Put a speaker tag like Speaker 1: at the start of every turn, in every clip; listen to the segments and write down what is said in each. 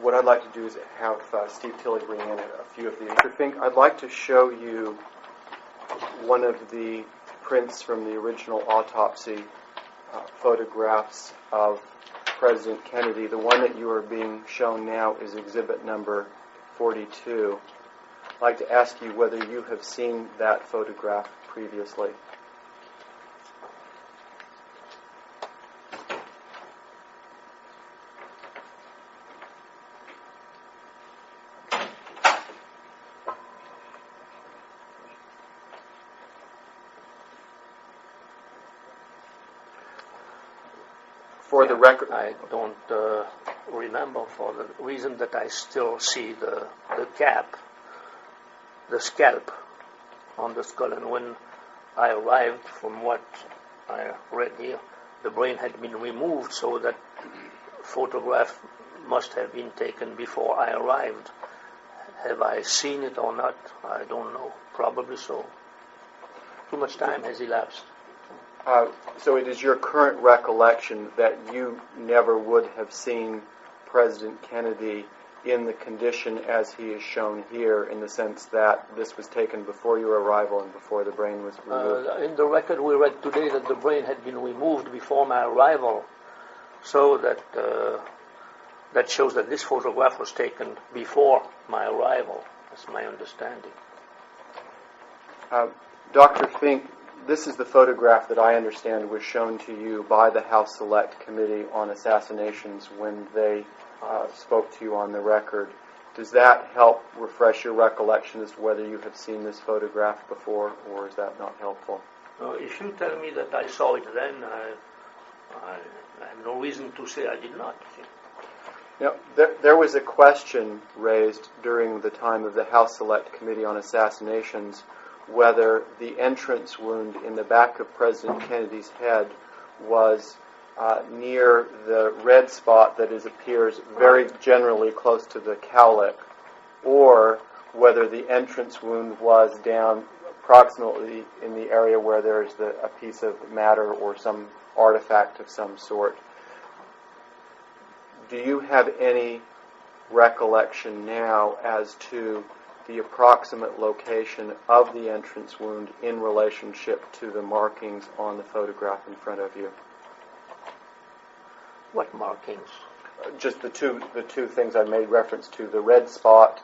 Speaker 1: what I'd like to do is have Steve Tilley bring in a few of these. Mr. Finck, I'd like to show you one of the prints from the original autopsy photographs of President Kennedy. The one that you are being shown now is exhibit number 42. I'd like to ask you whether you have seen that photograph previously. For the record,
Speaker 2: I don't remember, for the reason that I still see the cap, the scalp on the skull, and when I arrived, from what I read here, the brain had been removed, so that photograph must have been taken before I arrived. Have I seen it or not? I don't know. Probably so. Too much time has elapsed.
Speaker 1: So it is your current recollection that you never would have seen President Kennedy in the condition as he is shown here, in the sense that this was taken before your arrival and before the brain was removed?
Speaker 2: In the record we read today that the brain had been removed before my arrival, so that shows that this photograph was taken before my arrival. That's my understanding.
Speaker 1: Dr. Finck, this is the photograph that I understand was shown to you by the House Select Committee on Assassinations when they spoke to you on the record. Does that help refresh your recollection as to whether you have seen this photograph before, or is that not helpful?
Speaker 2: If you tell me that I saw it then, I have no reason to say I did not.
Speaker 1: Now, there was a question raised during the time of the House Select Committee on Assassinations whether the entrance wound in the back of President Kennedy's head was near the red spot that appears very generally close to the cowlick, or whether the entrance wound was down approximately in the area where there is a piece of matter or some artifact of some sort. Do you have any recollection now as to the approximate location of the entrance wound in relationship to the markings on the photograph in front of you?
Speaker 2: What markings?
Speaker 1: Just the two things I made reference to, the red spot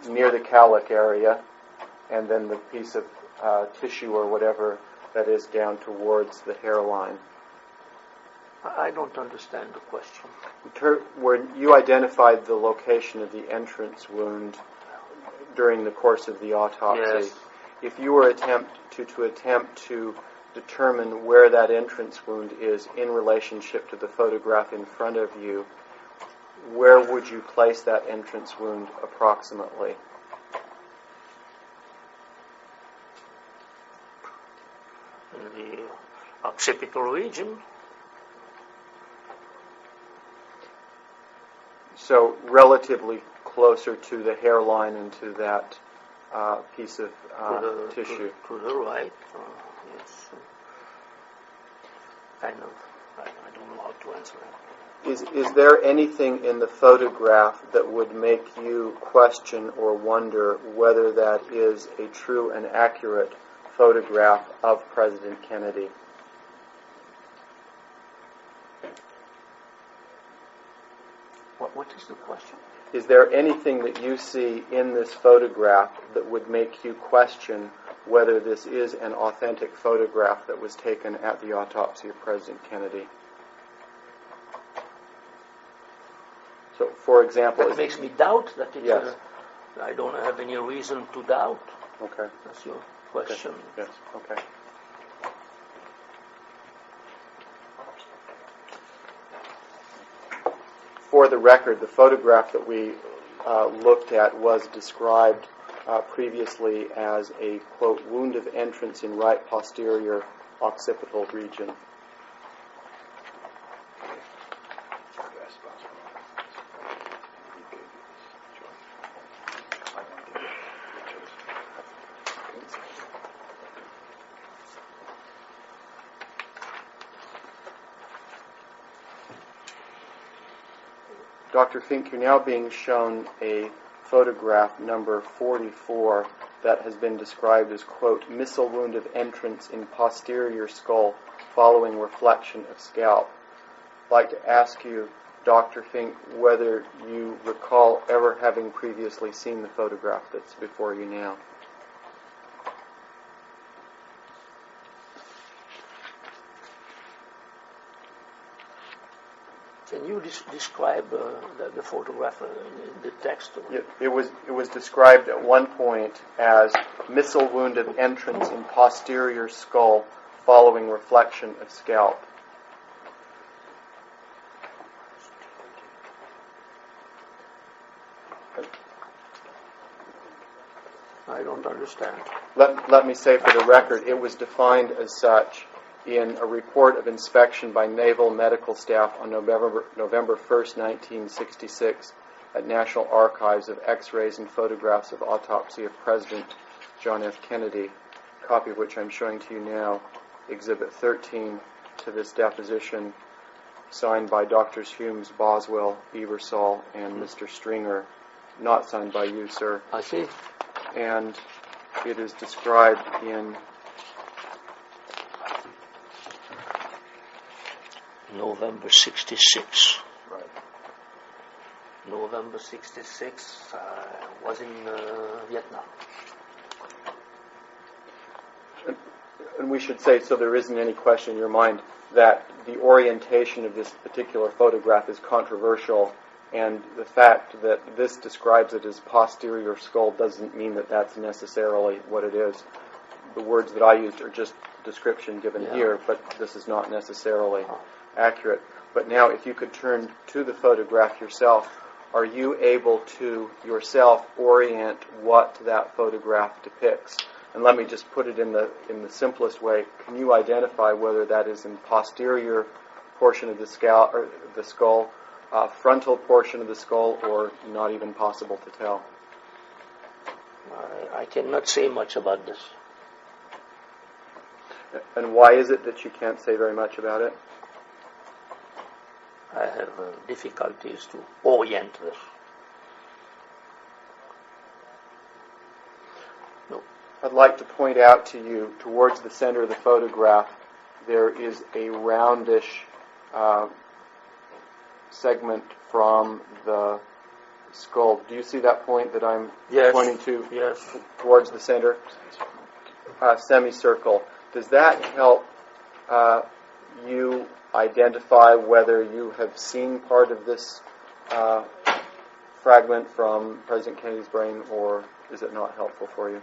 Speaker 1: near the cowlick area, and then the piece of tissue or whatever that is down towards the hairline.
Speaker 2: I don't understand the question.
Speaker 1: Where you identified the location of the entrance wound during the course of the autopsy,
Speaker 2: yes.
Speaker 1: If you were attempt to determine where that entrance wound is in relationship to the photograph in front of you, where would you place that entrance wound approximately?
Speaker 2: In the occipital region.
Speaker 1: So relatively closer to the hairline and to that piece of tissue.
Speaker 2: To the right, yes. Kind of. I don't know how to answer that.
Speaker 1: Is there anything in the photograph that would make you question or wonder whether that is a true and accurate photograph of President Kennedy?
Speaker 2: What is the question?
Speaker 1: Is there anything that you see in this photograph that would make you question whether this is an authentic photograph that was taken at the autopsy of President Kennedy? So, for example...
Speaker 2: That makes me doubt that it's
Speaker 1: yes.
Speaker 2: I don't have any reason to doubt.
Speaker 1: Okay.
Speaker 2: That's your question.
Speaker 1: Okay. Yes, okay. For the record, the photograph that we looked at was described previously as a, quote, wound of entrance in right posterior occipital region. Dr. Finck, you're now being shown a photograph number 44 that has been described as, quote, missile wound of entrance in posterior skull following reflection of scalp. I'd like to ask you, Dr. Finck, whether you recall ever having previously seen the photograph that's before you now.
Speaker 2: Can you describe the photograph in the text?
Speaker 1: It was described at one point as missile wound of entrance in posterior skull following reflection of scalp.
Speaker 2: I don't understand.
Speaker 1: Let me say for the record, it was defined as such in a report of inspection by Naval Medical Staff on November 1st, 1966 at National Archives of X-rays and photographs of autopsy of President John F. Kennedy, a copy of which I'm showing to you now, Exhibit 13 to this deposition, signed by Drs. Humes, Boswell, Eversole, and Mr. Stringer, not signed by you, sir.
Speaker 2: I see.
Speaker 1: And it is described in
Speaker 2: November 66.
Speaker 1: Right.
Speaker 2: November 66 was in Vietnam.
Speaker 1: And we should say, so there isn't any question in your mind, that the orientation of this particular photograph is controversial, and the fact that this describes it as posterior skull doesn't mean that that's necessarily what it is. The words that I used are just description given here, but this is not necessarily accurate. But now, if you could turn to the photograph yourself, are you able to yourself orient what that photograph depicts? And let me just put it in the simplest way. Can you identify whether that is in posterior portion of the skull, frontal portion of the skull, or not even possible to tell?
Speaker 2: I cannot say much about this.
Speaker 1: And why is it that you can't say very much about it?
Speaker 2: I have difficulties to orient this. No.
Speaker 1: I'd like to point out to you, towards the center of the photograph, there is a roundish segment from the skull. Do you see that point that I'm pointing to?
Speaker 2: Yes.
Speaker 1: Towards the center? Semicircle. Does that help you identify whether you have seen part of this fragment from President Kennedy's brain, or is it not helpful for you?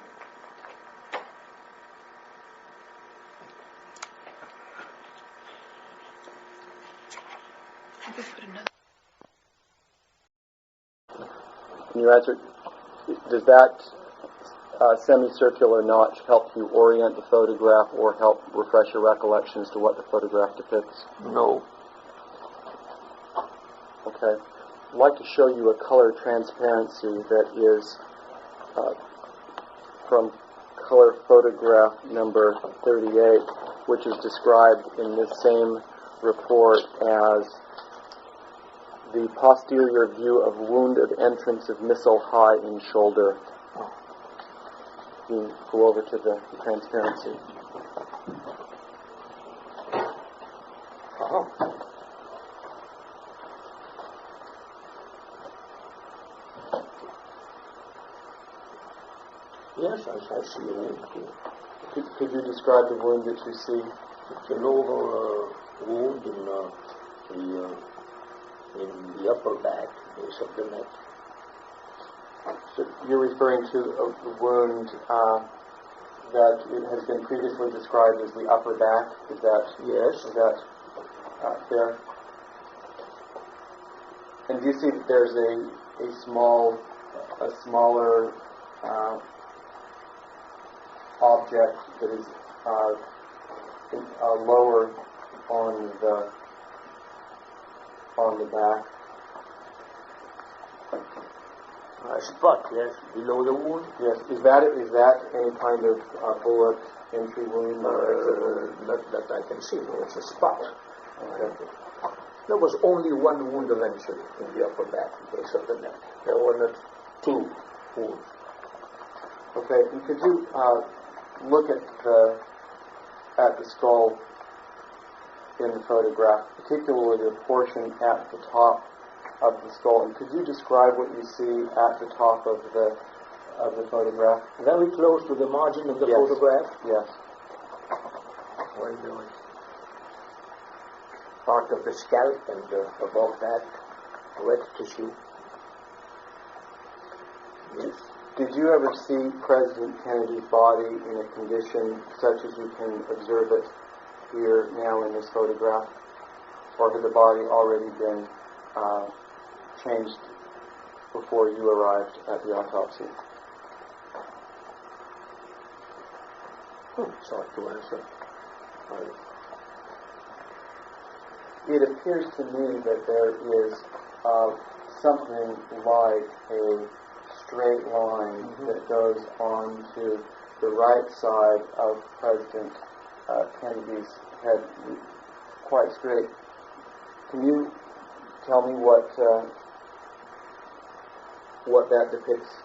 Speaker 1: Can you answer? Does that semicircular notch help you orient the photograph or help refresh your recollection as to what the photograph depicts?
Speaker 2: No.
Speaker 1: Okay. I'd like to show you a color transparency that is from color photograph number 38, which is described in this same report as the posterior view of wound of entrance of missile high in shoulder. You go over to the transparency.
Speaker 2: Yes, I see a wound here.
Speaker 1: Could you describe the wound that you see?
Speaker 2: It's an oval wound in the upper back, base of the neck.
Speaker 1: So you're referring to a wound that it has been previously described as the upper back. Is that
Speaker 2: Yes?
Speaker 1: Is that fair? And do you see that there's a smaller object that is lower on the back?
Speaker 2: A spot, yes, below the wound.
Speaker 1: Yes. Is that any kind of bullet entry wound?
Speaker 2: Not that I can see. No, it's a spot.
Speaker 1: Okay.
Speaker 2: There was only one wound eventually in the upper back base of the neck. There were not two wounds.
Speaker 1: Okay, and could you look at the skull in the photograph, particularly the portion at the top of the skull, and could you describe what you see at the top of the photograph?
Speaker 2: Very close to the margin of the
Speaker 1: Yes.
Speaker 2: photograph.
Speaker 1: Yes.
Speaker 2: Well, there was part of the scalp, and above that, red tissue. Yes.
Speaker 1: Did you ever see President Kennedy's body in a condition such as you can observe it here now in this photograph? Or had the body already been changed before you arrived at the autopsy?
Speaker 2: It's hard to answer.
Speaker 1: It appears to me that there is something like a straight line that goes on to the right side of President Kennedy's head, quite straight. Can you tell me what that depicts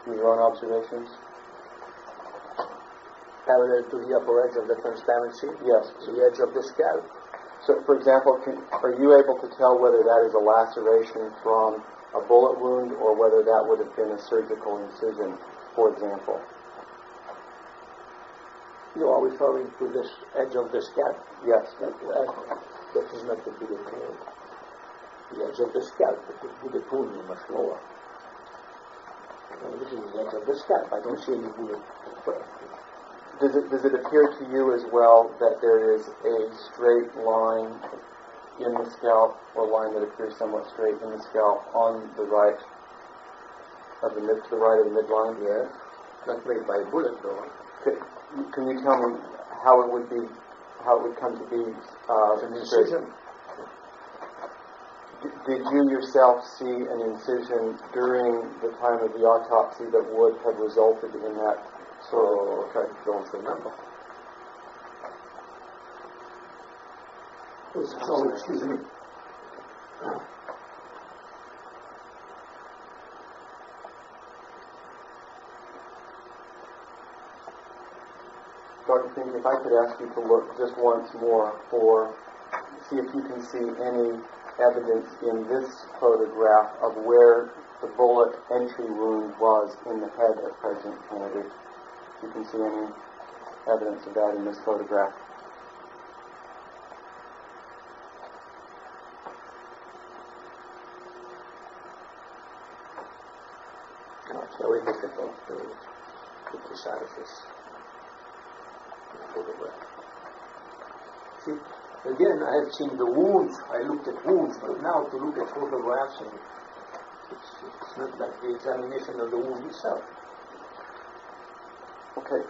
Speaker 1: in your own observations?
Speaker 2: Parallel to the upper edge of the transparency?
Speaker 1: Yes.
Speaker 2: The edge of the scalp.
Speaker 1: So, for example, are you able to tell whether that is a laceration from a bullet wound or whether that would have been a surgical incision, for example?
Speaker 2: You are referring to this edge of the scalp?
Speaker 1: Yes.
Speaker 2: That is not the bullet wound. The edge of the scalp, the bullet wound is much lower. This is the edge of the scalp. I don't see any bullet.
Speaker 1: Does it appear to you as well that there is a straight line in the scalp, or a line that appears somewhat straight in the scalp on the right of the midline?
Speaker 2: Yes. Not made by a bullet, though.
Speaker 1: Can you tell me how it would come to be
Speaker 2: an incision?
Speaker 1: Did you yourself see an incision during the time of the autopsy that would have resulted in that sort of?
Speaker 2: I don't remember. Excuse me.
Speaker 1: Dr. Finck, if I could ask you to look just once more see if you can see any evidence in this photograph of where the bullet entry wound was in the head of President Kennedy. If you can see any evidence of that in this photograph.
Speaker 2: No, it's very difficult to criticize this photograph. See, again, I have seen the wounds. I looked at wounds, but now to look at photographs, and it's not like the examination of the wound itself.
Speaker 1: Okay,